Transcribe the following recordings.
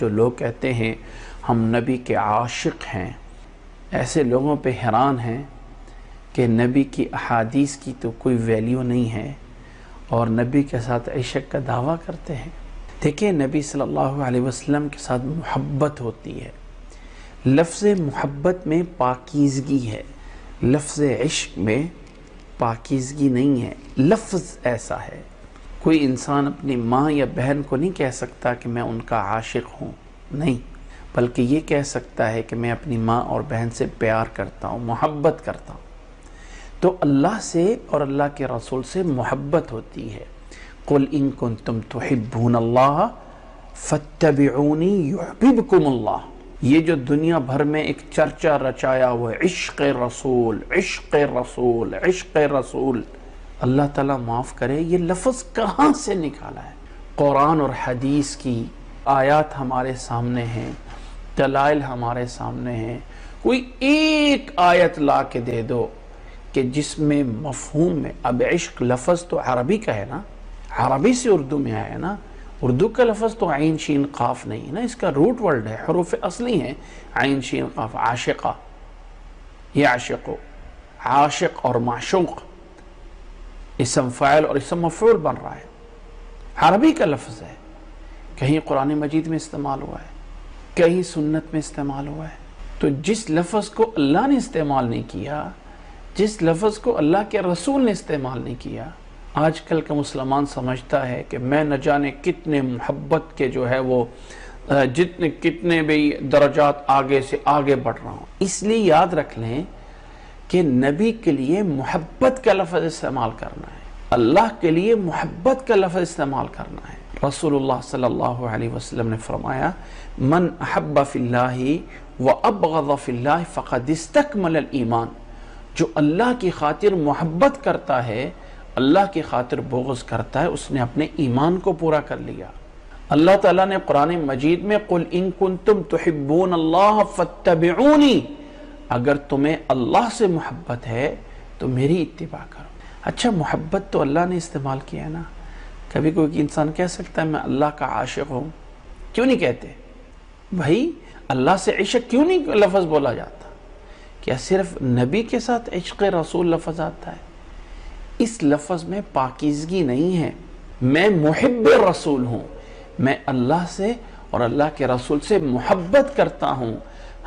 جو لوگ کہتے ہیں ہم نبی کے عاشق ہیں، ایسے لوگوں پہ حیران ہیں کہ نبی کی احادیث کی تو کوئی ویلیو نہیں ہے اور نبی کے ساتھ عشق کا دعویٰ کرتے ہیں۔ دیکھیں، نبی صلی اللہ علیہ وسلم کے ساتھ محبت ہوتی ہے۔ لفظ محبت میں پاکیزگی ہے، لفظ عشق میں پاکیزگی نہیں ہے۔ لفظ ایسا ہے، کوئی انسان اپنی ماں یا بہن کو نہیں کہہ سکتا کہ میں ان کا عاشق ہوں، نہیں، بلکہ یہ کہہ سکتا ہے کہ میں اپنی ماں اور بہن سے پیار کرتا ہوں، محبت کرتا ہوں۔ تو اللہ سے اور اللہ کے رسول سے محبت ہوتی ہے۔ قُلْ إِن كُنْتُمْ تُحِبُّونَ اللَّهَ فَاتَّبِعُونِي يُحْبِبْكُمُ اللَّهُ، یہ جو دنیا بھر میں ایک چرچا رچایا ہوا ہے، عشق رسول، عشق رسول، عشق رسول، اللہ تعالیٰ معاف کرے، یہ لفظ کہاں سے نکالا ہے؟ قرآن اور حدیث کی آیات ہمارے سامنے ہیں، دلائل ہمارے سامنے ہیں۔ کوئی ایک آیت لا کے دے دو کہ جس میں مفہوم میں، اب عشق لفظ تو عربی کا ہے نا، عربی سے اردو میں آیا ہے نا، اردو کا لفظ تو عین شین قاف نہیں ہے نا، اس کا روٹ ورڈ ہے، حروف اصلی ہیں عین شین قاف، عاشقہ، یعشقو، عاشق اور معشوق، اسم فاعل اور اسم مفعول بن رہا ہے، عربی کا لفظ ہے، کہیں قرآن مجید میں استعمال ہوا ہے، کہیں سنت میں استعمال ہوا ہے۔ تو جس لفظ کو اللہ نے استعمال نہیں کیا، جس لفظ کو اللہ کے رسول نے استعمال نہیں کیا، آج کل کا مسلمان سمجھتا ہے کہ میں نہ جانے کتنے محبت کے جو ہے وہ کتنے بھی درجات آگے سے آگے بڑھ رہا ہوں۔ اس لیے یاد رکھ لیں کہ نبی کے لیے محبت کا لفظ استعمال کرنا ہے، اللہ کے لیے محبت کا لفظ استعمال کرنا ہے۔ رسول اللہ صلی اللہ علیہ وسلم نے فرمایا، من احب فی اللہ وابغض فی اللہ فقد استکمل الایمان، جو اللہ کی خاطر محبت کرتا ہے، اللہ کی خاطر بغض کرتا ہے، اس نے اپنے ایمان کو پورا کر لیا۔ اللہ تعالیٰ نے قرآن مجید میں قُلْ إِن كُنْتُمْ تُحِبُّونَ اللَّهَ فَاتَّبِعُونِي، اگر تمہیں اللہ سے محبت ہے تو میری اتباع کرو۔ اچھا، محبت تو اللہ نے استعمال کیا ہے نا، کبھی کوئی انسان کہہ سکتا ہے میں اللہ کا عاشق ہوں؟ کیوں نہیں کہتے بھائی؟ اللہ سے عشق کیوں نہیں لفظ بولا جاتا؟ کیا صرف نبی کے ساتھ عشق رسول لفظ آتا ہے؟ اس لفظ میں پاکیزگی نہیں ہے۔ میں محب رسول ہوں، میں اللہ سے اور اللہ کے رسول سے محبت کرتا ہوں،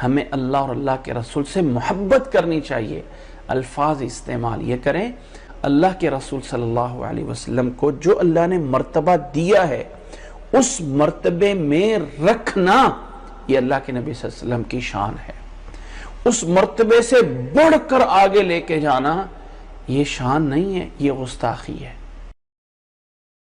ہمیں اللہ اور اللہ کے رسول سے محبت کرنی چاہیے۔ الفاظ استعمال یہ کریں، اللہ کے رسول صلی اللہ علیہ وسلم کو جو اللہ نے مرتبہ دیا ہے اس مرتبے میں رکھنا، یہ اللہ کے نبی صلی اللہ علیہ وسلم کی شان ہے۔ اس مرتبے سے بڑھ کر آگے لے کے جانا یہ شان نہیں ہے، یہ گستاخی ہے۔